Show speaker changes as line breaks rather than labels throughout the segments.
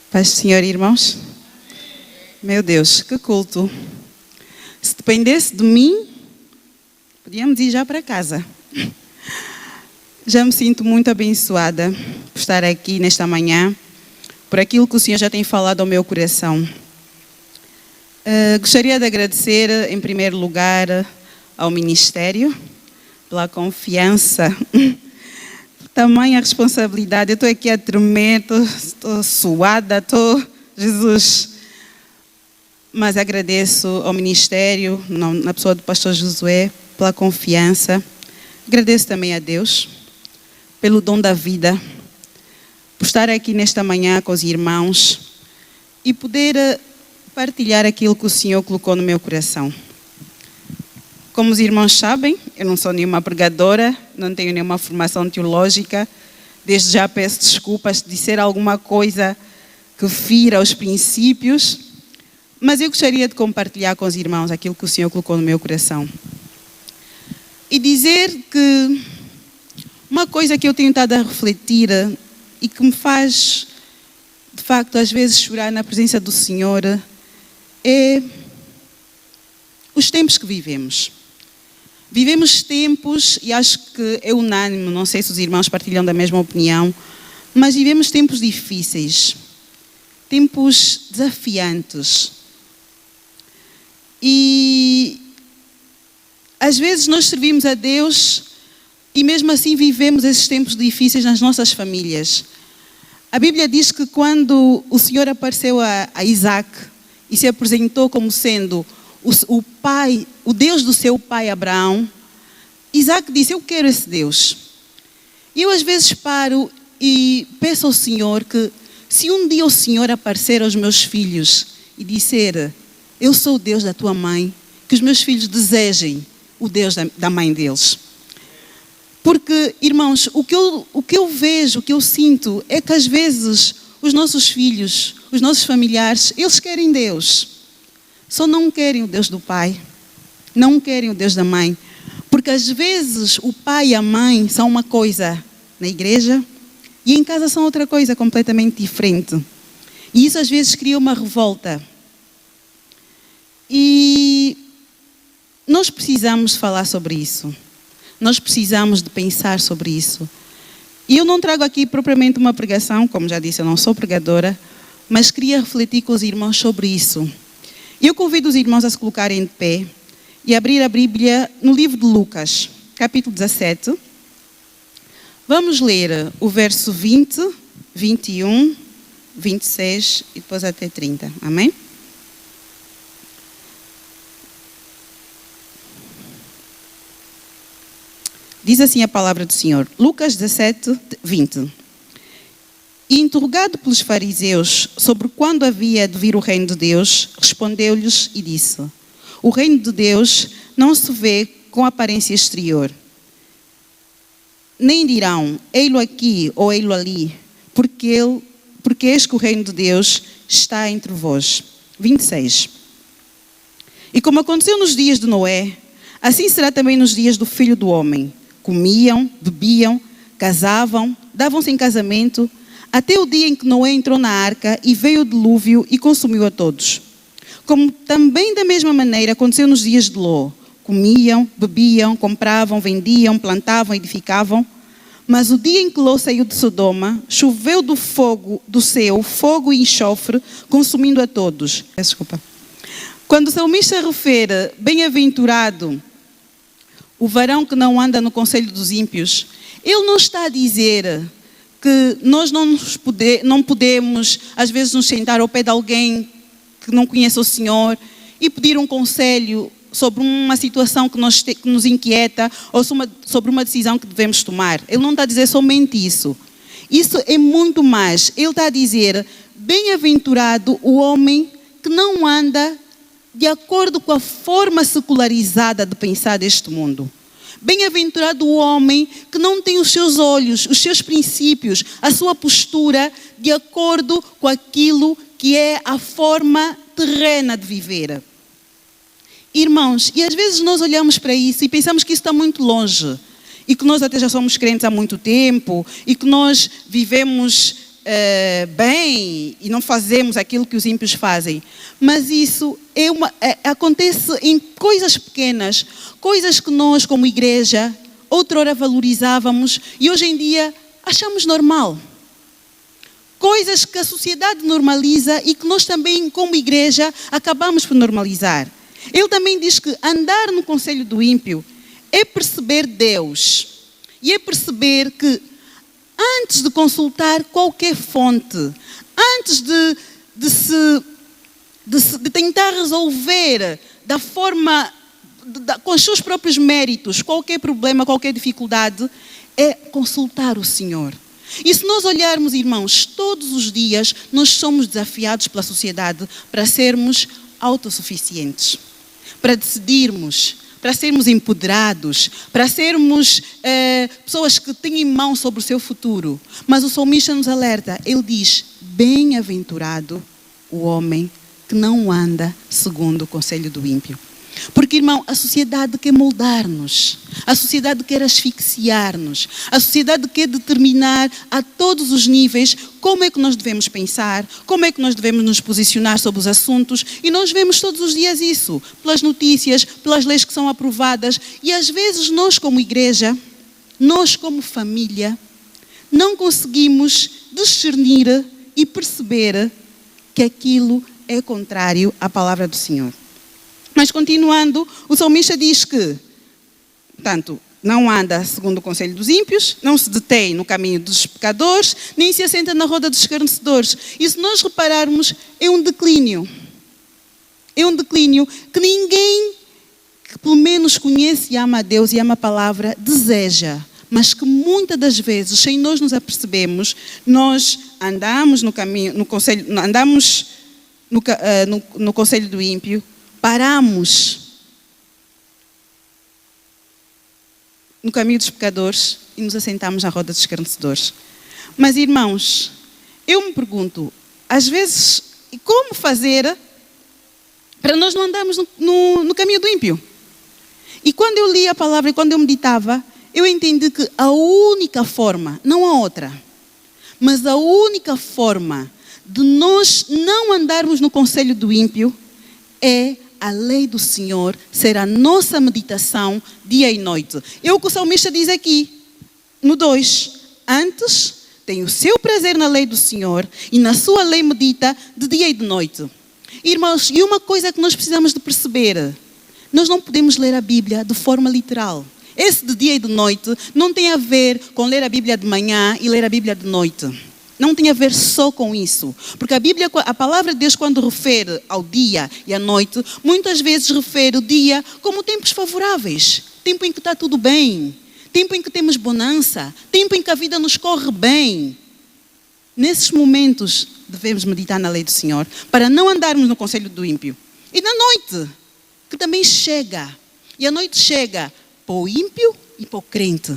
Paz do Senhor, irmãos. Meu Deus, que culto. Se dependesse de mim, podíamos ir já para casa. Já me sinto muito abençoada por estar aqui nesta manhã, por aquilo que o Senhor já tem falado ao meu coração. Gostaria de agradecer, em primeiro lugar, ao Ministério, pela confiança, tamanha responsabilidade. Eu estou aqui a tremer, estou suada, Jesus. Mas agradeço ao Ministério, na pessoa do pastor Josué, pela confiança. Agradeço também a Deus pelo dom da vida, por estar aqui nesta manhã com os irmãos e poder partilhar aquilo que o Senhor colocou no meu coração. Como os irmãos sabem, eu não sou nenhuma pregadora, não tenho nenhuma formação teológica. Desde já peço desculpas de dizer alguma coisa que fira os princípios, mas eu gostaria de compartilhar com os irmãos aquilo que o Senhor colocou no meu coração. E dizer que uma coisa que eu tenho estado a refletir e que me faz, de facto, às vezes chorar na presença do Senhor é os tempos que vivemos. Vivemos tempos, e acho que é unânime, não sei se os irmãos partilham da mesma opinião, mas vivemos tempos difíceis, tempos desafiantes. E às vezes nós servimos a Deus e mesmo assim vivemos esses tempos difíceis nas nossas famílias. A Bíblia diz que quando o Senhor apareceu a Isaac e se apresentou como sendo o pai, o Deus do seu pai Abraão, Isaac disse: eu quero esse Deus. E eu às vezes paro e peço ao Senhor que, se um dia o Senhor aparecer aos meus filhos e disser: eu sou o Deus da tua mãe, que os meus filhos desejem o Deus da mãe deles. Porque, irmãos, o que eu vejo, o que eu sinto é que às vezes os nossos filhos, os nossos familiares, eles querem Deus. Só não querem o Deus do pai, não querem o Deus da mãe. Porque às vezes o pai e a mãe são uma coisa na igreja e em casa são outra coisa completamente diferente. E isso às vezes cria uma revolta. E nós precisamos falar sobre isso. Nós precisamos de pensar sobre isso. E eu não trago aqui propriamente uma pregação, como já disse, eu não sou pregadora, mas queria refletir com os irmãos sobre isso. E eu convido os irmãos a se colocarem de pé e abrir a Bíblia no livro de Lucas, capítulo 17. Vamos ler o verso 20, 21, 26 e depois até 30. Amém? Diz assim a palavra do Senhor. Lucas 17, 20. E interrogado pelos fariseus sobre quando havia de vir o reino de Deus, respondeu-lhes e disse: o reino de Deus não se vê com aparência exterior. Nem dirão, ei-lo aqui ou ei-lo ali, porque eis que o reino de Deus está entre vós. 26. E como aconteceu nos dias de Noé, assim será também nos dias do Filho do Homem. Comiam, bebiam, casavam, davam-se em casamento, até o dia em que Noé entrou na arca e veio o dilúvio e consumiu a todos. Como também da mesma maneira aconteceu nos dias de Ló. Comiam, bebiam, compravam, vendiam, plantavam, edificavam. Mas o dia em que Ló saiu de Sodoma, choveu do céu fogo e enxofre, consumindo a todos. Desculpa. Quando o salmista refere, bem-aventurado o varão que não anda no conselho dos ímpios, ele não está a dizer que nós não podemos, às vezes, nos sentar ao pé de alguém que não conhece o Senhor e pedir um conselho sobre uma situação que nos inquieta ou sobre uma decisão que devemos tomar. Ele não está a dizer somente isso. Isso é muito mais. Ele está a dizer: bem-aventurado o homem que não anda de acordo com a forma secularizada de pensar deste mundo. Bem-aventurado o homem que não tem os seus olhos, os seus princípios, a sua postura de acordo com aquilo que é a forma terrena de viver. Irmãos, e às vezes nós olhamos para isso e pensamos que isso está muito longe. E que nós até já somos crentes há muito tempo. E que nós vivemos bem e não fazemos aquilo que os ímpios fazem. Mas isso acontece em coisas pequenas, coisas que nós, como igreja, outrora valorizávamos e hoje em dia achamos normal. Coisas que a sociedade normaliza e que nós também, como igreja, acabamos por normalizar. Ele também diz que andar no conselho do ímpio é perceber Deus. E é perceber que antes de consultar qualquer fonte, antes de tentar resolver da forma, com os seus próprios méritos, qualquer problema, qualquer dificuldade, é consultar o Senhor. E se nós olharmos, irmãos, todos os dias nós somos desafiados pela sociedade para sermos autossuficientes, para decidirmos, para sermos empoderados, para sermos pessoas que têm mão sobre o seu futuro. Mas o salmista nos alerta, ele diz, bem-aventurado o homem que não anda segundo o conselho do ímpio. Porque, irmão, a sociedade quer moldar-nos, a sociedade quer asfixiar-nos, a sociedade quer determinar a todos os níveis como é que nós devemos pensar, como é que nós devemos nos posicionar sobre os assuntos, e nós vemos todos os dias isso, pelas notícias, pelas leis que são aprovadas, e às vezes nós como igreja, nós como família, não conseguimos discernir e perceber que aquilo é contrário à palavra do Senhor. Mas continuando, o salmista diz que, portanto, não anda segundo o conselho dos ímpios, não se detém no caminho dos pecadores, nem se assenta na roda dos escarnecedores. E se nós repararmos, é um declínio. É um declínio que ninguém que pelo menos conhece e ama a Deus e ama a palavra, deseja. Mas que muitas das vezes, sem nós nos apercebemos, nós andamos no caminho, no conselho, andamos no conselho do ímpio, paramos no caminho dos pecadores e nos assentamos na roda dos escarnecedores. Mas, irmãos, eu me pergunto, às vezes, como fazer para nós não andarmos no caminho do ímpio? E quando eu li a palavra e quando eu meditava, eu entendi que a única forma, não há outra, mas a única forma de nós não andarmos no conselho do ímpio é a lei do Senhor ser a nossa meditação dia e noite. É o que o salmista diz aqui, no 2. Antes, tem o seu prazer na lei do Senhor e na sua lei medita de dia e de noite. Irmãos, e uma coisa que nós precisamos de perceber, nós não podemos ler a Bíblia de forma literal. Esse de dia e de noite não tem a ver com ler a Bíblia de manhã e ler a Bíblia de noite. Não tem a ver só com isso. Porque a palavra de Deus, quando refere ao dia e à noite, muitas vezes refere o dia como tempos favoráveis. Tempo em que está tudo bem. Tempo em que temos bonança. Tempo em que a vida nos corre bem. Nesses momentos, devemos meditar na lei do Senhor, para não andarmos no conselho do ímpio. E na noite, que também chega. E a noite chega para o ímpio e para o crente.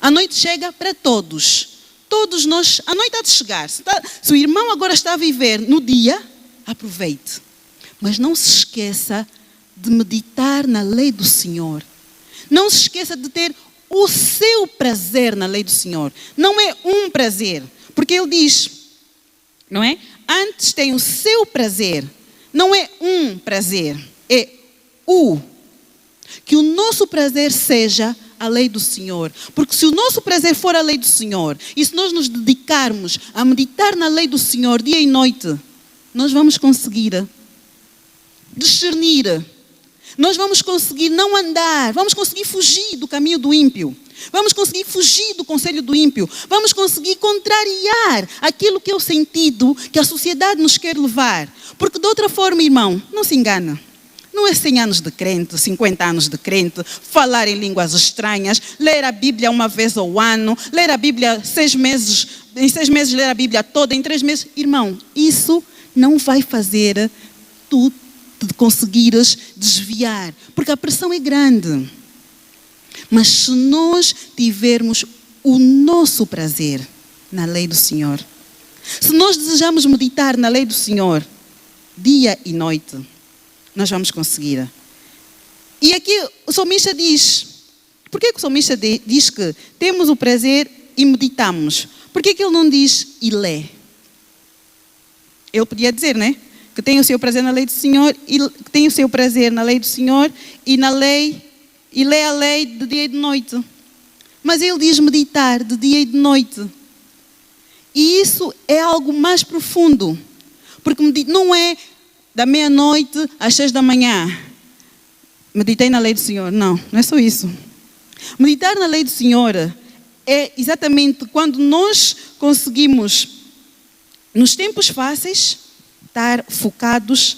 A noite chega para todos. Todos nós, a noite há de chegar. Se o irmão agora está a viver no dia, aproveite. Mas não se esqueça de meditar na lei do Senhor. Não se esqueça de ter o seu prazer na lei do Senhor. Não é um prazer. Porque ele diz, não é? Antes tem o seu prazer. Não é um prazer. É o. Que o nosso prazer seja a lei do Senhor. Porque se o nosso prazer for a lei do Senhor, e se nós nos dedicarmos a meditar na lei do Senhor dia e noite, nós vamos conseguir discernir. Nós vamos conseguir não andar, vamos conseguir fugir do caminho do ímpio. Vamos conseguir fugir do conselho do ímpio. Vamos conseguir contrariar aquilo que é o sentido que a sociedade nos quer levar. Porque de outra forma, irmão, não se engana. Não é 100 anos de crente, 50 anos de crente, falar em línguas estranhas, ler a Bíblia uma vez ao ano, ler a Bíblia 6 meses, em 6 meses ler a Bíblia toda, em 3 meses. Irmão, isso não vai fazer tu te conseguires desviar, porque a pressão é grande. Mas se nós tivermos o nosso prazer na lei do Senhor, se nós desejamos meditar na lei do Senhor dia e noite, nós vamos conseguir. E aqui o salmista diz, por que o salmista diz que temos o prazer e meditamos? Por que ele não diz e lê? ele podia dizer, né? Que tem o seu prazer na lei do Senhor, e que tem o seu prazer na lei do Senhor e na lei, e lê a lei de dia e de noite. Mas ele diz meditar de dia e de noite. E isso é algo mais profundo. Porque não é da meia-noite às 6 da manhã. Meditei na lei do Senhor. Não, não é só isso. Meditar na lei do Senhor é exatamente quando nós conseguimos, nos tempos fáceis, estar focados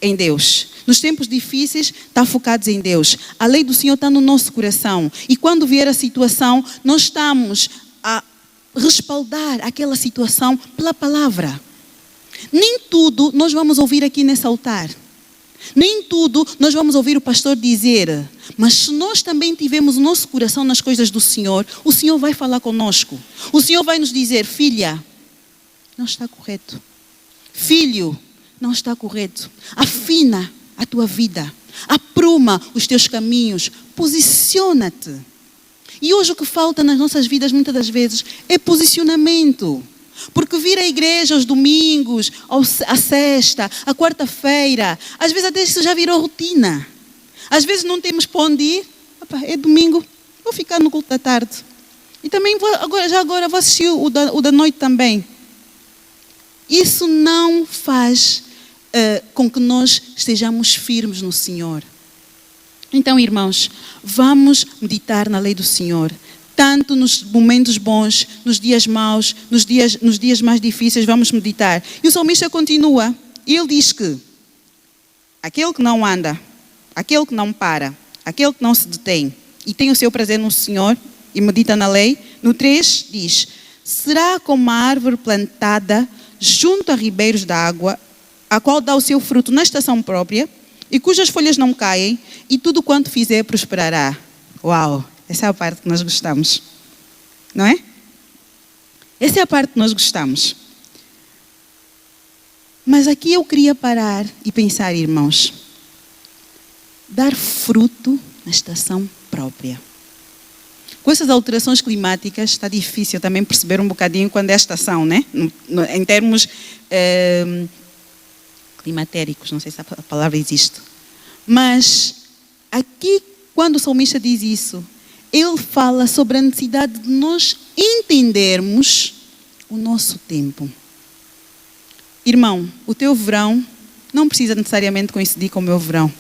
em Deus. Nos tempos difíceis, estar focados em Deus. A lei do Senhor está no nosso coração. E quando vier a situação, nós estamos a respaldar aquela situação pela palavra. Nem tudo nós vamos ouvir aqui nesse altar. Nem tudo nós vamos ouvir o pastor dizer. Mas se nós também tivermos o nosso coração nas coisas do Senhor, o Senhor vai falar conosco. O Senhor vai nos dizer: filha, não está correto. Filho, não está correto. Afina a tua vida. Apruma os teus caminhos. Posiciona-te. E hoje o que falta nas nossas vidas muitas das vezes é posicionamento. Porque vir à igreja aos domingos, à sexta, à quarta-feira, às vezes até isso já virou rotina. Às vezes não temos para onde ir. Opa, é domingo, vou ficar no culto da tarde. E também agora vou assistir o da noite também. Isso não faz com que nós estejamos firmes no Senhor. Então, irmãos, vamos meditar na lei do Senhor. Tanto nos momentos bons, nos dias maus, nos dias mais difíceis, vamos meditar. E o salmista continua. Ele diz que aquele que não anda, aquele que não para, aquele que não se detém e tem o seu prazer no Senhor e medita na lei, no 3 diz: será como uma árvore plantada junto a ribeiros de água, a qual dá o seu fruto na estação própria e cujas folhas não caem, e tudo quanto fizer prosperará. Uau! Essa é a parte que nós gostamos. Não é? Essa é a parte que nós gostamos. Mas aqui eu queria parar e pensar, irmãos. Dar fruto na estação própria. Com essas alterações climáticas, está difícil também perceber um bocadinho quando é a estação, né? Em termos climatéricos, não sei se a palavra existe. Mas aqui, quando o salmista diz isso, ele fala sobre a necessidade de nós entendermos o nosso tempo. Irmão, o teu verão não precisa necessariamente coincidir com o meu verão.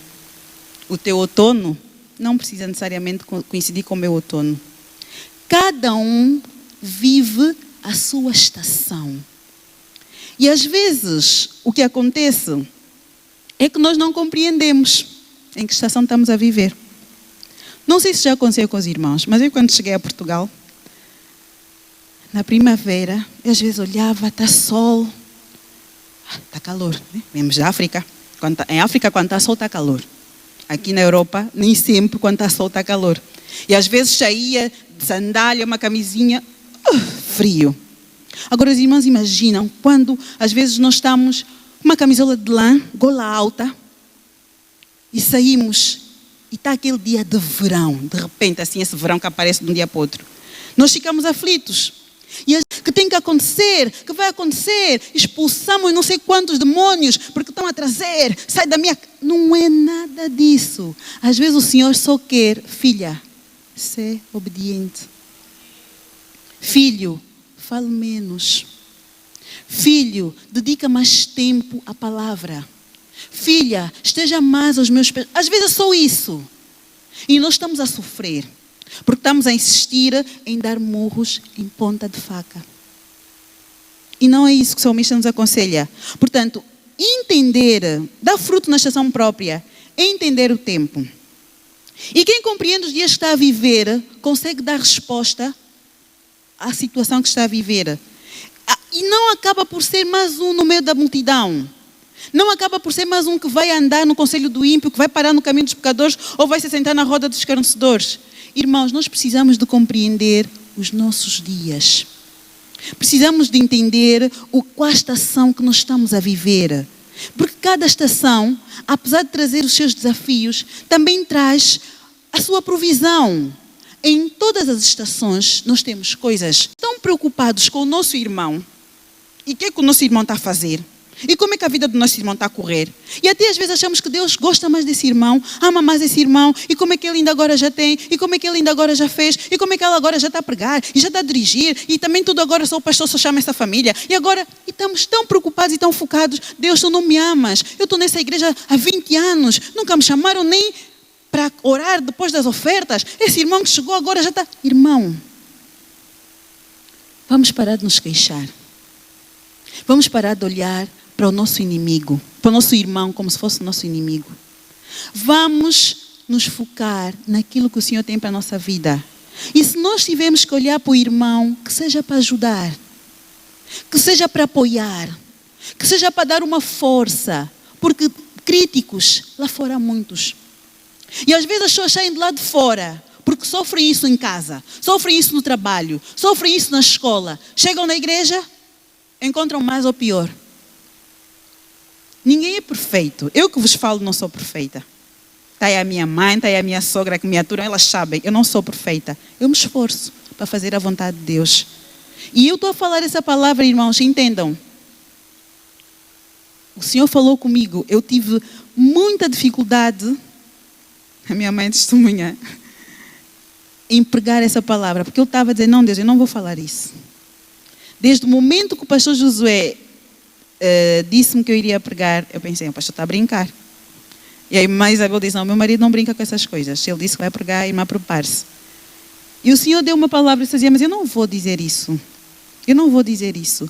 O teu outono não precisa necessariamente coincidir com o meu outono. Cada um vive a sua estação. E às vezes o que acontece é que nós não compreendemos em que estação estamos a viver. Não sei se já aconteceu com os irmãos, mas eu quando cheguei a Portugal, na primavera, eu às vezes olhava, está sol, está calor, né? Viemos da África. Em África, quando está sol, está calor. Aqui na Europa, nem sempre quando está sol, está calor. E às vezes saía de sandália, uma camisinha, frio. Agora os irmãos imaginam quando às vezes nós estamos com uma camisola de lã, gola alta, e saímos, e está aquele dia de verão, de repente, assim, esse verão que aparece de um dia para o outro. Nós ficamos aflitos. E que tem que acontecer, que vai acontecer, expulsamos não sei quantos demônios, porque estão a trazer, sai da minha... Não é nada disso. Às vezes o Senhor só quer, filha, ser obediente. Filho, fale menos. Filho, dedica mais tempo à palavra. Filha, esteja mais aos meus pés. Às vezes é só isso. E nós estamos a sofrer. Porque estamos a insistir em dar murros em ponta de faca. E não é isso que o salmista nos aconselha. Portanto, entender, dar fruto na estação própria, é entender o tempo. E quem compreende os dias que está a viver, consegue dar resposta à situação que está a viver. E não acaba por ser mais um no meio da multidão. Não acaba por ser mais um que vai andar no conselho do ímpio, que vai parar no caminho dos pecadores ou vai se sentar na roda dos escarnecedores. Irmãos, nós precisamos de compreender os nossos dias. Precisamos de entender qual a estação que nós estamos a viver. Porque cada estação, apesar de trazer os seus desafios, também traz a sua provisão. Em todas as estações, nós temos coisas tão preocupados com o nosso irmão. E o que é que o nosso irmão está a fazer? E como é que a vida do nosso irmão está a correr? E até às vezes achamos que Deus gosta mais desse irmão, ama mais esse irmão, e como é que ele ainda agora já tem, e como é que ele ainda agora já fez, e como é que ele agora já está a pregar, e já está a dirigir, e também tudo agora só o pastor só chama essa família. E agora, e estamos tão preocupados e tão focados, Deus, tu não me amas, eu estou nessa igreja há 20 anos, nunca me chamaram nem para orar depois das ofertas. Esse irmão que chegou agora já está... Irmão, vamos parar de nos queixar. Vamos parar de olhar para o nosso inimigo, para o nosso irmão como se fosse o nosso inimigo. Vamos nos focar naquilo que o Senhor tem para a nossa vida. E se nós tivermos que olhar para o irmão, que seja para ajudar, que seja para apoiar, que seja para dar uma força, porque críticos lá fora há muitos. E às vezes as pessoas saem de lá de fora, porque sofrem isso em casa, sofrem isso no trabalho, sofrem isso na escola. Chegam na igreja, encontram mais ou pior. Ninguém é perfeito. Eu que vos falo não sou perfeita. Está aí a minha mãe, está aí a minha sogra que me aturam, elas sabem, eu não sou perfeita. Eu me esforço para fazer a vontade de Deus. E eu estou a falar essa palavra, irmãos, entendam. O Senhor falou comigo, eu tive muita dificuldade, a minha mãe testemunha, em pregar essa palavra, porque eu estava a dizer, não Deus, eu não vou falar isso. Desde o momento que o pastor Josué disse-me que eu iria pregar, eu pensei, o pastor está a brincar. E aí a Isabel disse, não, meu marido não brinca com essas coisas. Se ele disse que vai pregar, irmã, prepare-se. E o Senhor deu uma palavra e dizia, mas eu não vou dizer isso. Eu não vou dizer isso.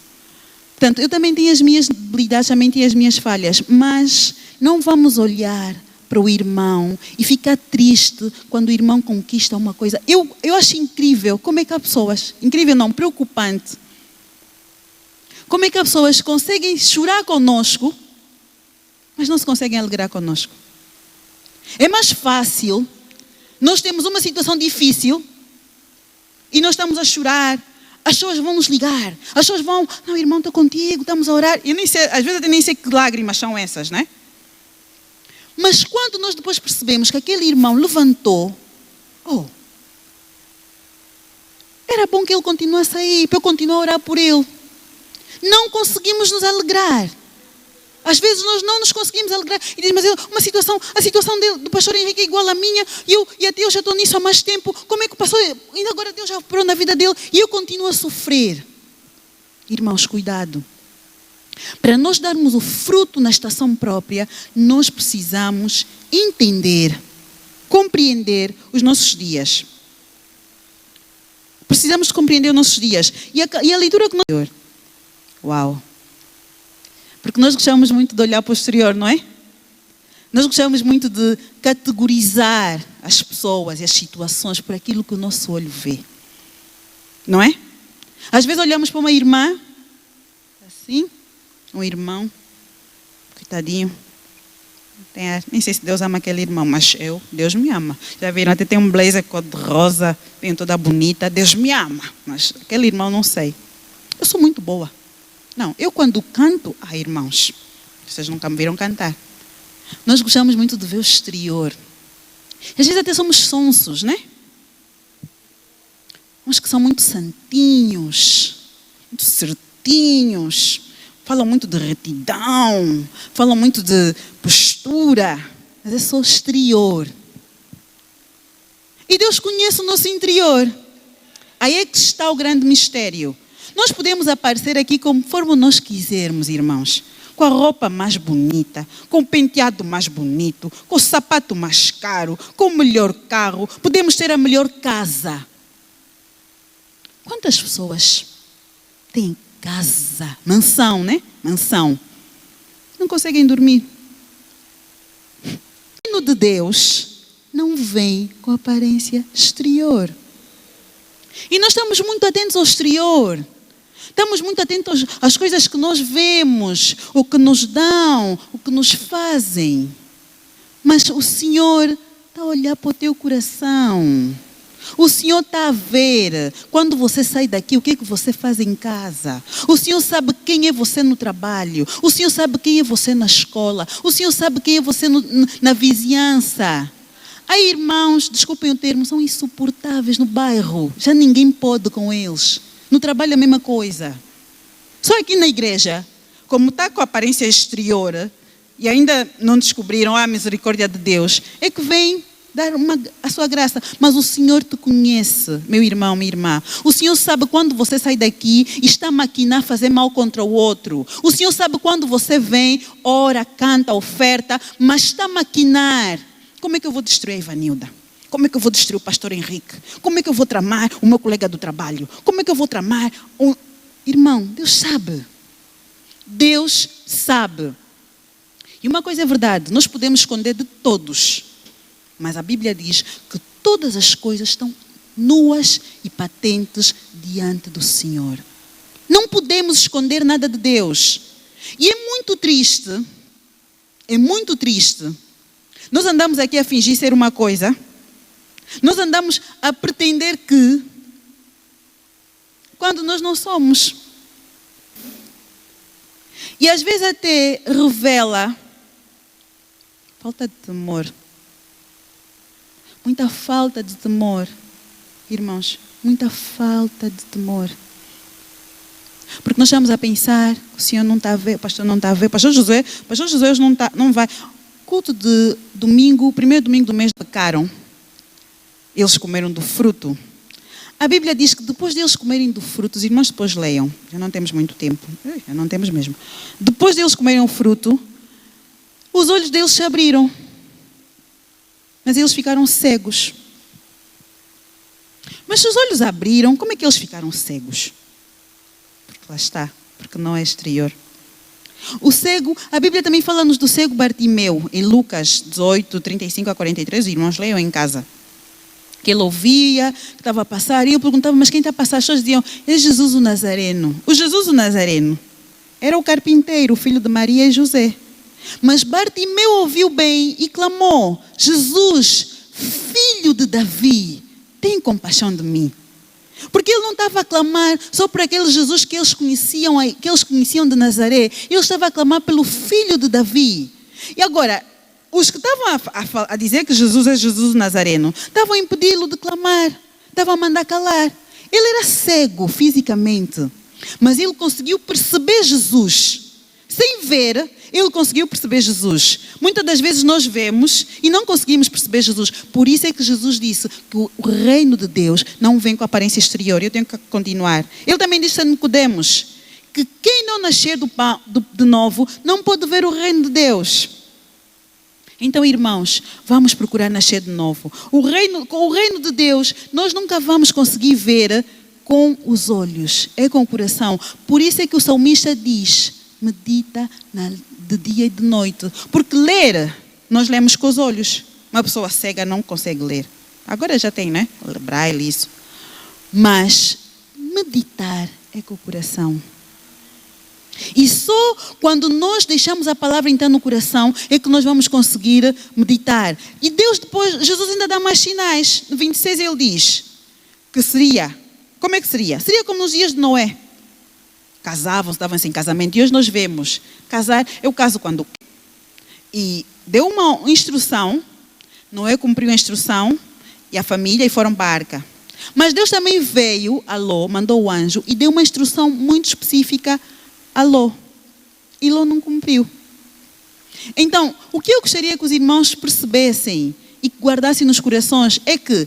Portanto, eu também tenho as minhas debilidades, também tenho as minhas falhas, mas não vamos olhar para o irmão e ficar triste quando o irmão conquista uma coisa. Eu acho incrível como é que há pessoas, incrível não, preocupante, como é que as pessoas conseguem chorar conosco, mas não se conseguem alegrar conosco. É mais fácil, nós temos uma situação difícil e nós estamos a chorar, as pessoas vão nos ligar, as pessoas vão, não, irmão, estou contigo, estamos a orar. Eu nem sei, às vezes eu nem sei que lágrimas são essas, né? Mas quando nós depois percebemos que aquele irmão levantou, era bom que ele continuasse aí, para eu continuar a orar por ele. Não conseguimos nos alegrar. Às vezes nós não nos conseguimos alegrar. E diz, mas a situação do pastor Henrique é igual à minha. E até eu já estou nisso há mais tempo. Como é que o pastor, ainda agora Deus já operou na vida dele. E eu continuo a sofrer. Irmãos, cuidado. Para nós darmos o fruto na estação própria, nós precisamos entender, compreender os nossos dias. Precisamos compreender os nossos dias. E a leitura que nós... Uau! Porque nós gostamos muito de olhar para o exterior, não é? Nós gostamos muito de categorizar as pessoas e as situações por aquilo que o nosso olho vê. Não é? Às vezes olhamos para uma irmã, assim, um irmão, coitadinho. Nem sei se Deus ama aquele irmão, mas Deus me ama. Já viram, até tem um blazer cor-de-rosa, bem toda bonita, Deus me ama. Mas aquele irmão não sei. Eu sou muito boa. Não, eu quando canto, irmãos, vocês nunca me viram cantar. Nós gostamos muito de ver o exterior. Às vezes até somos sonsos, né? Uns que são muito santinhos, muito certinhos, falam muito de retidão, falam muito de postura, mas é só o exterior. E Deus conhece o nosso interior. Aí é que está o grande mistério. Nós podemos aparecer aqui conforme nós quisermos, irmãos. Com a roupa mais bonita, com o penteado mais bonito, com o sapato mais caro, com o melhor carro. Podemos ter a melhor casa. Quantas pessoas têm casa, mansão, né? Mansão. Não conseguem dormir. O reino de Deus não vem com aparência exterior. E nós estamos muito atentos ao exterior. Estamos muito atentos às coisas que nós vemos, o que nos dão, o que nos fazem. Mas o Senhor está a olhar para o teu coração. O Senhor está a ver quando você sai daqui, o que é que você faz em casa. O Senhor sabe quem é você no trabalho. O Senhor sabe quem é você na escola. O Senhor sabe quem é você na vizinhança. Há irmãos, desculpem o termo, são insuportáveis no bairro. Já ninguém pode com eles. No trabalho a mesma coisa. Só aqui na igreja, como está com a aparência exterior, e ainda não descobriram a misericórdia de Deus, é que vem dar a sua graça. Mas o Senhor te conhece, meu irmão, minha irmã. O Senhor sabe quando você sai daqui e está a maquinar, fazer mal contra o outro. O Senhor sabe quando você vem, ora, canta, oferta, mas está a maquinar. Como é que eu vou destruir a Ivanilda? Como é que eu vou destruir o pastor Henrique? Como é que eu vou tramar o meu colega do trabalho? Como é que eu vou tramar o... Irmão, Deus sabe. Deus sabe. E uma coisa é verdade, nós podemos esconder de todos. Mas a Bíblia diz que todas as coisas estão nuas e patentes diante do Senhor. Não podemos esconder nada de Deus. E é muito triste. Nós andamos aqui a fingir ser uma coisa. Nós andamos a pretender que, quando nós não somos. E às vezes até revela falta de temor. Muita falta de temor. Irmãos, muita falta de temor. Porque nós estamos a pensar, o Senhor não está a ver, o pastor não está a ver, o pastor José hoje não vai. Culto de domingo, o primeiro domingo do mês pecaram. Eles comeram do fruto. A Bíblia diz que depois deles comerem do fruto, os irmãos depois leiam, já não temos muito tempo, já não temos mesmo. Depois deles comerem o fruto, os olhos deles se abriram. Mas eles ficaram cegos. Mas se os olhos abriram, como é que eles ficaram cegos? Porque lá está, porque não é exterior. O cego, a Bíblia também fala-nos do cego Bartimeu, em Lucas 18, 35 a 43, os irmãos leiam em casa. Que ele ouvia, que estava a passar, e eu perguntava, mas quem está a passar? As pessoas diziam, é Jesus o Nazareno. O Jesus o Nazareno era o carpinteiro, o filho de Maria e José. Mas Bartimeu ouviu bem e clamou, Jesus, filho de Davi, tem compaixão de mim. Porque ele não estava a clamar só por aquele Jesus que eles conheciam de Nazaré. Ele estava a clamar pelo filho de Davi. E agora, os que estavam a dizer que Jesus é Jesus Nazareno, estavam a impedi-lo de clamar, estavam a mandar calar. Ele era cego fisicamente, mas ele conseguiu perceber Jesus. Sem ver, ele conseguiu perceber Jesus. Muitas das vezes nós vemos e não conseguimos perceber Jesus. Por isso é que Jesus disse que o reino de Deus não vem com aparência exterior. Eu tenho que continuar. Ele também disse a Nicodemos que quem não nascer de novo não pode ver o reino de Deus. Então, irmãos, vamos procurar nascer de novo. Com o reino de Deus, nós nunca vamos conseguir ver com os olhos, é com o coração. Por isso é que o salmista diz, medita de dia e de noite. Porque ler, nós lemos com os olhos. Uma pessoa cega não consegue ler. Agora já tem, né? Braille, isso. Mas meditar é com o coração. E só quando nós deixamos a palavra entrar no coração é que nós vamos conseguir meditar. E Deus depois, Jesus ainda dá mais sinais. No 26 ele diz que seria, como é que seria? Seria como nos dias de Noé. Casavam, estavam-se em casamento. E hoje nós vemos, casar, eu caso quando... E deu uma instrução, Noé cumpriu a instrução, e a família, e foram para a arca. Mas Deus também veio a Ló, mandou o anjo, e deu uma instrução muito específica a Ló. E Ló não cumpriu. Então, o que eu gostaria que os irmãos percebessem e guardassem nos corações é que,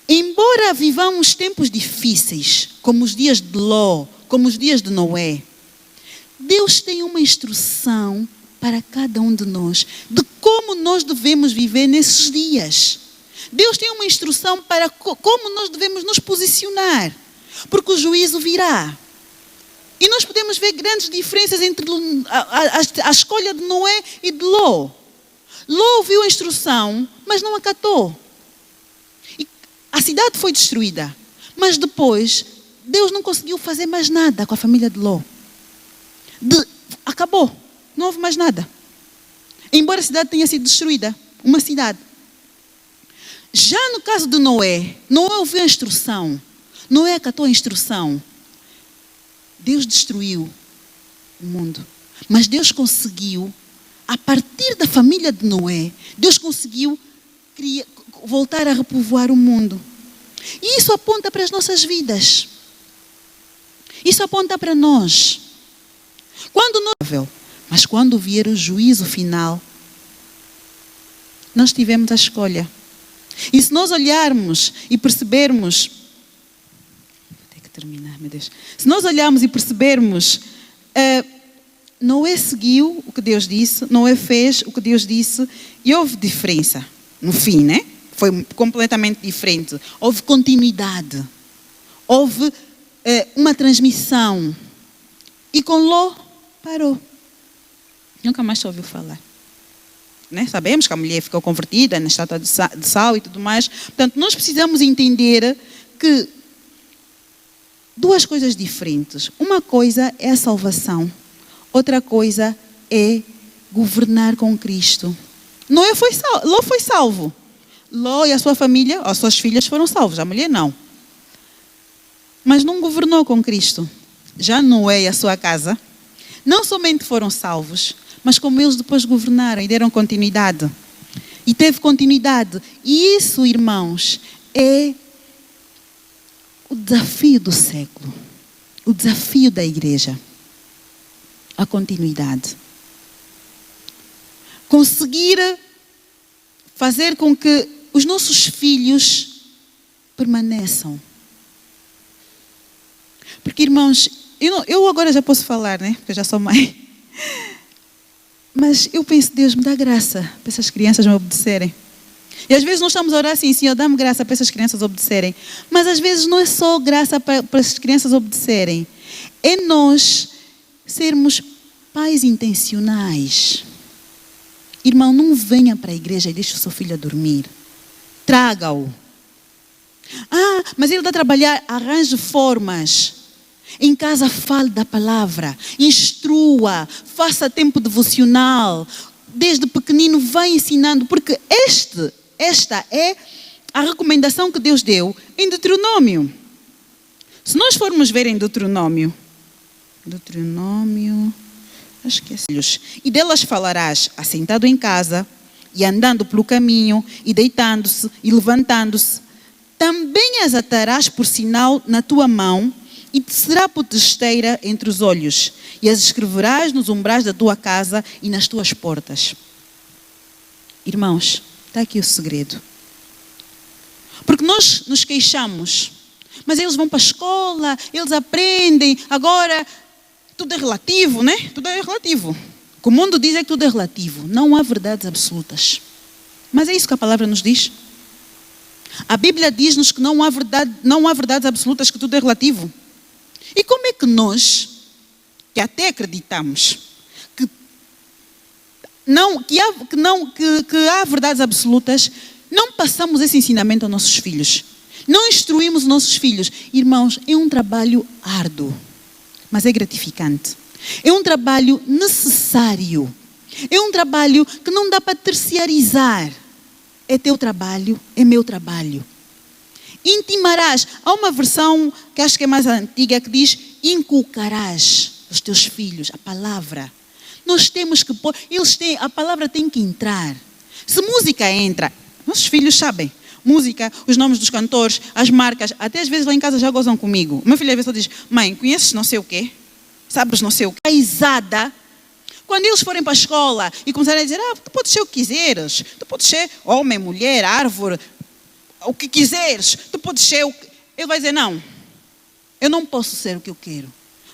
embora vivamos tempos difíceis, como os dias de Ló, como os dias de Noé, Deus tem uma instrução para cada um de nós, de como nós devemos viver nesses dias. Deus tem uma instrução para como nós devemos nos posicionar, porque o juízo virá. E nós podemos ver grandes diferenças entre a escolha de Noé e de Ló. Ló ouviu a instrução, mas não acatou. E a cidade foi destruída, mas depois Deus não conseguiu fazer mais nada com a família de Ló. Acabou, não houve mais nada. Embora a cidade tenha sido destruída, uma cidade. Já no caso de Noé, Noé ouviu a instrução, Noé acatou a instrução. Deus destruiu o mundo, mas Deus conseguiu, a partir da família de Noé, Deus conseguiu voltar a repovoar o mundo. E isso aponta para as nossas vidas. Isso aponta para nós. Mas quando vier o juízo final, nós tivemos a escolha. E se nós olharmos e percebermos, tem que terminar, meu Deus. Se nós olharmos e percebermos, Noé seguiu o que Deus disse, Noé fez o que Deus disse, e houve diferença no fim, né? Foi completamente diferente. Houve continuidade, houve uma transmissão. E com Ló, parou. Nunca mais se ouviu falar. Né? Sabemos que a mulher ficou convertida na estátua de sal e tudo mais. Portanto, nós precisamos entender que duas coisas diferentes. Uma coisa é a salvação. Outra coisa é governar com Cristo. Ló foi salvo. Ló e a sua família, as suas filhas foram salvos. A mulher não. Mas não governou com Cristo. Já Noé e a sua casa não somente foram salvos, mas como eles depois governaram e deram continuidade. E teve continuidade. E isso, irmãos, é o desafio do século. O desafio da igreja. A continuidade. Conseguir fazer com que os nossos filhos permaneçam. Porque, irmãos, eu agora já posso falar, né? Porque eu já sou mãe. Mas eu penso, Deus, me dá graça para essas crianças me obedecerem. E às vezes nós estamos a orar assim, Senhor, dá-me graça para essas crianças obedecerem. Mas às vezes não é só graça para essas crianças obedecerem. É nós sermos pais intencionais. Irmão, não venha para a igreja e deixe o seu filho a dormir. Traga-o. Mas ele está a trabalhar, arranje formas. Em casa fale da palavra, instrua, faça tempo devocional. Desde pequenino vai ensinando, porque esta é a recomendação que Deus deu em Deuteronômio. Se nós formos ver em Deuteronômio, acho que é filhos. E delas falarás assentado em casa, e andando pelo caminho, e deitando-se, e levantando-se. Também as atarás por sinal na tua mão, e te será por testeira entre os olhos, e as escreverás nos umbrais da tua casa e nas tuas portas. Irmãos, está aqui o segredo. Porque nós nos queixamos, mas eles vão para a escola, eles aprendem, agora tudo é relativo, né? Tudo é relativo. O que o mundo diz é que tudo é relativo. Não há verdades absolutas. Mas é isso que a palavra nos diz. A Bíblia diz-nos que não há verdades absolutas, que tudo é relativo. E como é que nós, que até acreditamos que há verdades absolutas, não passamos esse ensinamento aos nossos filhos? Não instruímos os nossos filhos? Irmãos, é um trabalho árduo, mas é gratificante. É um trabalho necessário. É um trabalho que não dá para terciarizar. É teu trabalho, é meu trabalho. Intimarás. Há uma versão que acho que é mais antiga que diz: inculcarás os teus filhos a palavra. Nós temos que pôr, a palavra tem que entrar. Se música entra, nossos filhos sabem. Música, os nomes dos cantores, as marcas, até às vezes lá em casa já gozam comigo. Uma filha às vezes diz: mãe, conheces não sei o quê? Sabes não sei o quê? Paisada. Quando eles forem para a escola e começarem a dizer: tu podes ser o que quiseres, tu podes ser homem, mulher, árvore, o que quiseres, tu podes ser o que... Ele vai dizer: não, eu não posso ser o que eu quero,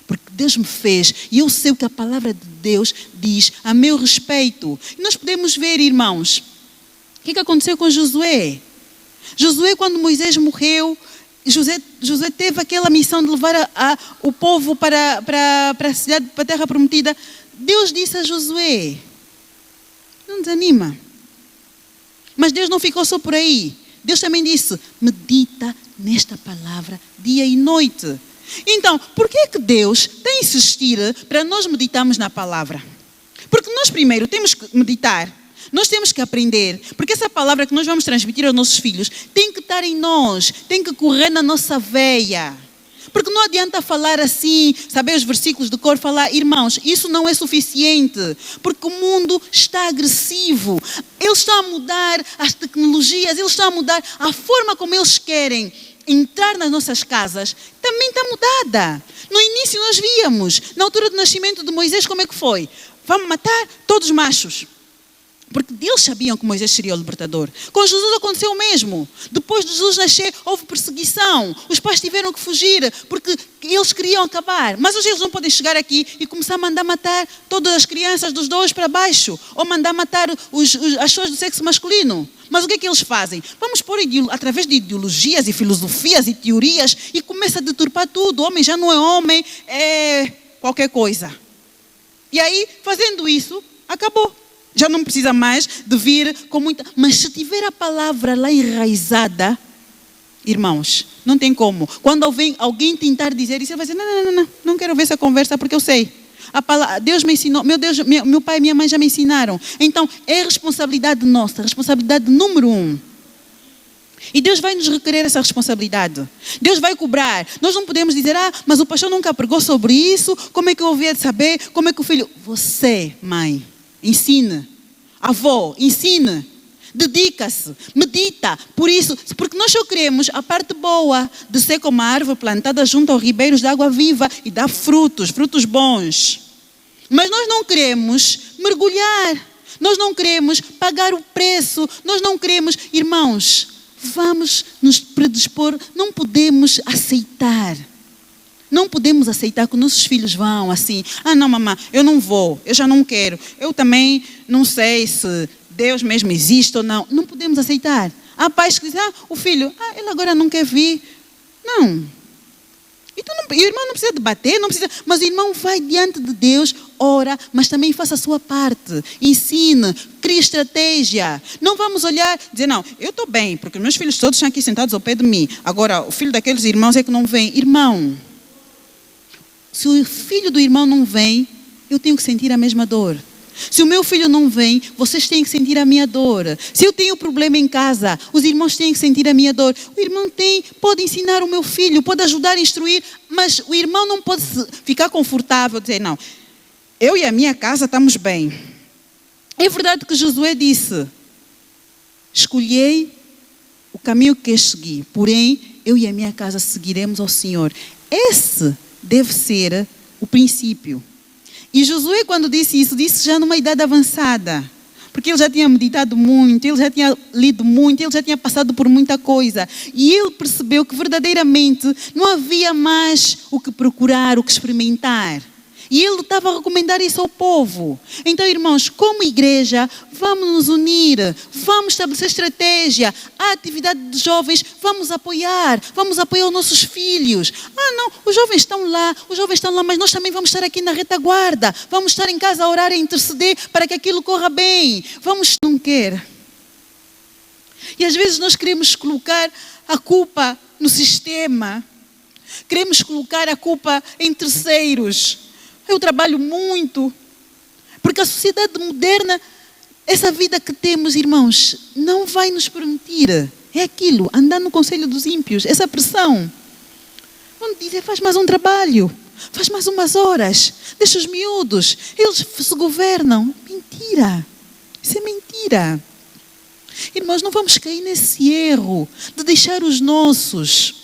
porque Deus me fez e eu sei o que a palavra de Deus diz a meu respeito. E nós podemos ver, irmãos, o que aconteceu com Josué. Josué, quando Moisés morreu, Josué teve aquela missão de levar o povo para a cidade, para a terra prometida. Deus disse a Josué: não desanima. Mas Deus não ficou só por aí. Deus também disse: medita nesta palavra dia e noite. Então, por que é que Deus tem a insistir para nós meditarmos na palavra? Porque nós primeiro temos que meditar, nós temos que aprender, porque essa palavra que nós vamos transmitir aos nossos filhos tem que estar em nós, tem que correr na nossa veia. Porque não adianta falar assim, saber os versículos de cor, falar, irmãos, isso não é suficiente, porque o mundo está agressivo, eles estão a mudar as tecnologias, eles estão a mudar a forma como eles querem entrar nas nossas casas, também está mudada. No início nós víamos, na altura do nascimento de Moisés, como é que foi? Vamos matar todos os machos. Porque eles sabiam que Moisés seria o libertador. Com Jesus aconteceu o mesmo. Depois de Jesus nascer, houve perseguição. Os pais tiveram que fugir, porque eles queriam acabar. Mas hoje eles não podem chegar aqui e começar a mandar matar todas as crianças dos 2 para baixo. Ou mandar matar as pessoas do sexo masculino. Mas o que é que eles fazem? Vamos pôr através de ideologias e filosofias e teorias e começa a deturpar tudo. O homem já não é homem, é qualquer coisa. E aí, fazendo isso, acabou. Já não precisa mais de vir com muita... Mas se tiver a palavra lá enraizada, irmãos, não tem como. Quando alguém tentar dizer isso, ele vai dizer, não quero ver essa conversa porque eu sei. A palavra, Deus me ensinou, meu pai e minha mãe já me ensinaram. Então, é responsabilidade nossa, responsabilidade número 1. E Deus vai nos requerer essa responsabilidade. Deus vai cobrar. Nós não podemos dizer, mas o pastor nunca pregou sobre isso, como é que eu ouvi de saber, como é que o filho... Você, mãe, ensine. Avô, ensine. Dedica-se, medita. Por isso, porque nós só queremos a parte boa de ser como a árvore plantada junto aos ribeiros de água viva e dar frutos bons. Mas nós não queremos mergulhar. Nós não queremos pagar o preço. Nós não queremos, irmãos, vamos nos predispor. Não podemos aceitar. Não podemos aceitar que nossos filhos vão assim. Não, mamãe, eu não vou, eu já não quero. Eu também não sei se Deus mesmo existe ou não. Não podemos aceitar. Há pais que dizem, o filho, ele agora não quer vir. Não. Então, o irmão não precisa debater, não precisa, mas o irmão vai diante de Deus, ora, mas também faça a sua parte. Ensine, crie estratégia. Não vamos olhar e dizer, não, eu estou bem, porque meus filhos todos estão aqui sentados ao pé de mim. Agora, o filho daqueles irmãos é que não vem. Irmão, se o filho do irmão não vem, eu tenho que sentir a mesma dor. Se o meu filho não vem, vocês têm que sentir a minha dor. Se eu tenho problema em casa, os irmãos têm que sentir a minha dor. O irmão pode ensinar o meu filho, pode ajudar a instruir, mas o irmão não pode ficar confortável, dizer, não, eu e a minha casa estamos bem. É verdade que Josué disse, escolhei o caminho que queres seguir, porém, eu e a minha casa seguiremos ao Senhor. Esse deve ser o princípio. E Josué, quando disse isso, disse já numa idade avançada. Porque ele já tinha meditado muito, ele já tinha lido muito, ele já tinha passado por muita coisa. E ele percebeu que verdadeiramente não havia mais o que procurar, o que experimentar. E ele estava a recomendar isso ao povo. Então, irmãos, como igreja, vamos nos unir, vamos estabelecer estratégia. A atividade de jovens, vamos apoiar os nossos filhos. Não, os jovens estão lá, mas nós também vamos estar aqui na retaguarda. Vamos estar em casa a orar, a interceder para que aquilo corra bem. Não quer. E às vezes nós queremos colocar a culpa no sistema. Queremos colocar a culpa em terceiros. Eu trabalho muito, porque a sociedade moderna, essa vida que temos, irmãos, não vai nos permitir. É aquilo, andar no conselho dos ímpios, essa pressão. Vamos dizer, faz mais um trabalho, faz mais umas horas, deixa os miúdos, eles se governam. Mentira, isso é mentira. Irmãos, não vamos cair nesse erro de deixar os nossos.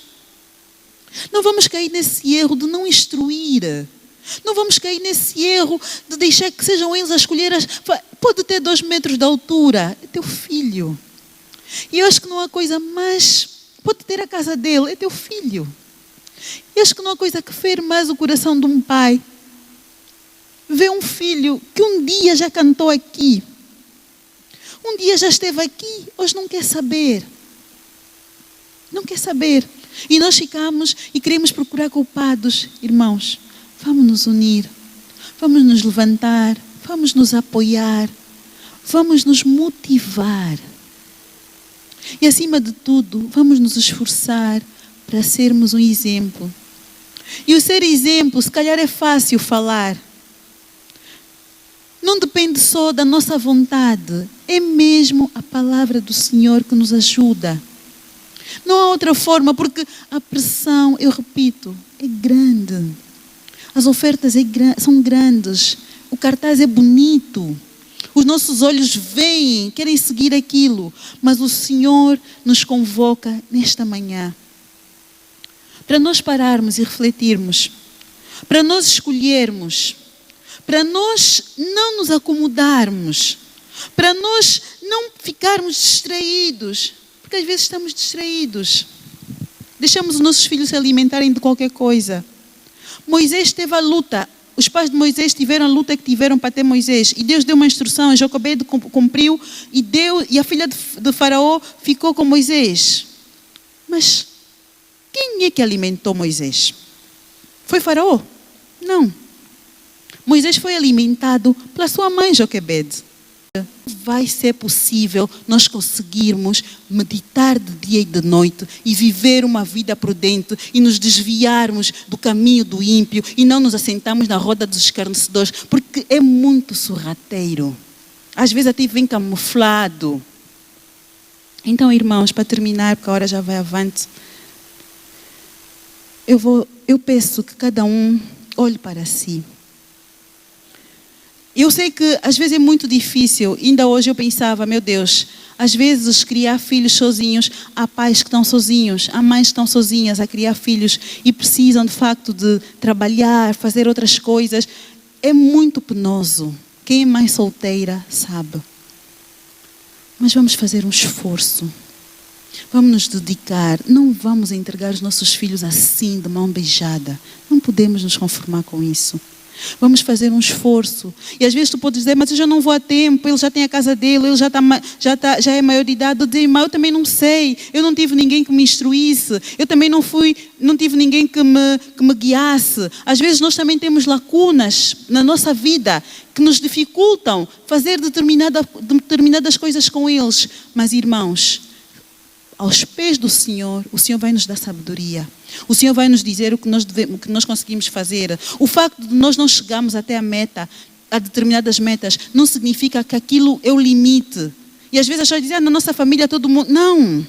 Não vamos cair nesse erro de não instruir. Não vamos cair nesse erro de deixar que sejam eles a escolher. Pode ter 2 metros de altura, é teu filho. E eu acho que não há coisa mais... Pode ter a casa dele, é teu filho. Eu acho que não há coisa que fere mais o coração de um pai. Ver um filho que um dia já cantou aqui. Um dia já esteve aqui, hoje não quer saber. Não quer saber. E nós ficamos e queremos procurar culpados, irmãos. Vamos nos unir, vamos nos levantar, vamos nos apoiar, vamos nos motivar. E acima de tudo, vamos nos esforçar para sermos um exemplo. E o ser exemplo, se calhar é fácil falar. Não depende só da nossa vontade, é mesmo a palavra do Senhor que nos ajuda. Não há outra forma, porque a pressão, eu repito, é grande. As ofertas são grandes, o cartaz é bonito, os nossos olhos veem, querem seguir aquilo, mas o Senhor nos convoca nesta manhã. para nós pararmos e refletirmos, para nós escolhermos, para nós não nos acomodarmos, para nós não ficarmos distraídos, porque às vezes estamos distraídos. Deixamos os nossos filhos se alimentarem de qualquer coisa. Moisés teve a luta. Os pais de Moisés tiveram a luta que tiveram para ter Moisés. E Deus deu uma instrução, Joquebede cumpriu e a filha de Faraó ficou com Moisés. Mas quem é que alimentou Moisés? Foi Faraó? Não. Moisés foi alimentado pela sua mãe Joquebede. Vai ser possível nós conseguirmos meditar de dia e de noite e viver uma vida prudente e nos desviarmos do caminho do ímpio e não nos assentarmos na roda dos escarnecedores, porque é muito sorrateiro. Às vezes até vem camuflado. Então, irmãos, para terminar, porque a hora já vai avante, eu peço que cada um olhe para si. Eu sei que às vezes é muito difícil. Ainda hoje eu pensava, meu Deus, às vezes criar filhos sozinhos, há pais que estão sozinhos, há mães que estão sozinhas a criar filhos e precisam de facto de trabalhar, fazer outras coisas. É muito penoso. Quem é mãe solteira sabe. Mas vamos fazer um esforço. Vamos nos dedicar. Não vamos entregar os nossos filhos assim, de mão beijada. Não podemos nos conformar com isso. Vamos fazer um esforço. E às vezes tu podes dizer, mas eu já não vou a tempo, ele já tem a casa dele, ele já é maior de idade. Eu digo, mas eu também não sei, eu não tive ninguém que me instruísse, eu também não tive ninguém que me guiasse. Às vezes nós também temos lacunas na nossa vida que nos dificultam fazer determinadas coisas com eles. Mas irmãos, aos pés do Senhor, o Senhor vai nos dar sabedoria. O Senhor vai nos dizer o que nós conseguimos fazer. O facto de nós não chegarmos até a meta, a determinadas metas, não significa que aquilo é o limite. E às vezes as pessoas dizem, na nossa família todo mundo... Não!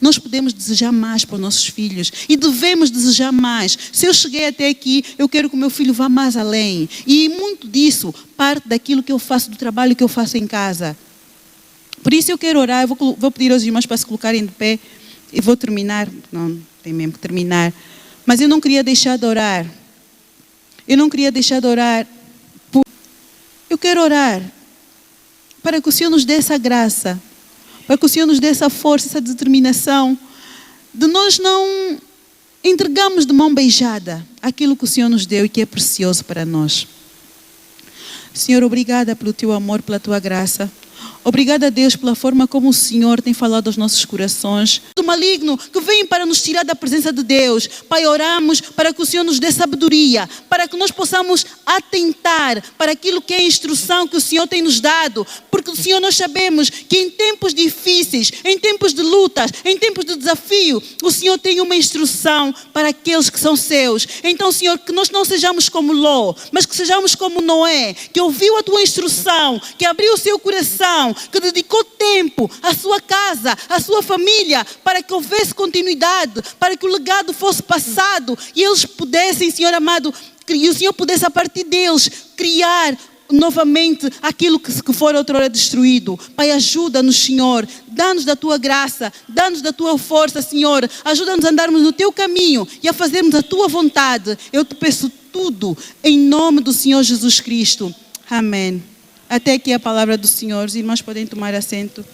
Nós podemos desejar mais para os nossos filhos. E devemos desejar mais. Se eu cheguei até aqui, eu quero que o meu filho vá mais além. E muito disso parte daquilo que eu faço, do trabalho que eu faço em casa. Por isso eu quero orar, eu vou pedir aos irmãos para se colocarem de pé e vou terminar, não tem mesmo que terminar, mas eu não queria deixar de orar. Eu quero orar para que o Senhor nos dê essa graça, para que o Senhor nos dê essa força, essa determinação, de nós não entregarmos de mão beijada aquilo que o Senhor nos deu e que é precioso para nós. Senhor, obrigada pelo teu amor, pela tua graça. Obrigada a Deus pela forma como o Senhor tem falado aos nossos corações. Do maligno que vem para nos tirar da presença de Deus. Pai, oramos para que o Senhor nos dê sabedoria, para que nós possamos atentar para aquilo que é a instrução que o Senhor tem nos dado. Porque, Senhor, nós sabemos que em tempos difíceis, em tempos de lutas, em tempos de desafio, o Senhor tem uma instrução para aqueles que são seus. Então, Senhor, que nós não sejamos como Ló, mas que sejamos como Noé, que ouviu a tua instrução, que abriu o seu coração, que dedicou tempo à sua casa, à sua família, para que houvesse continuidade, para que o legado fosse passado e eles pudessem, Senhor amado, e o Senhor pudesse a partir deles criar novamente aquilo que for outrora destruído. Pai, ajuda-nos, Senhor, dá-nos da tua graça, dá-nos da tua força, Senhor, ajuda-nos a andarmos no teu caminho e a fazermos a tua vontade. Eu te peço tudo em nome do Senhor Jesus Cristo. Amém. Até aqui a palavra do Senhor. Os irmãos podem tomar assento.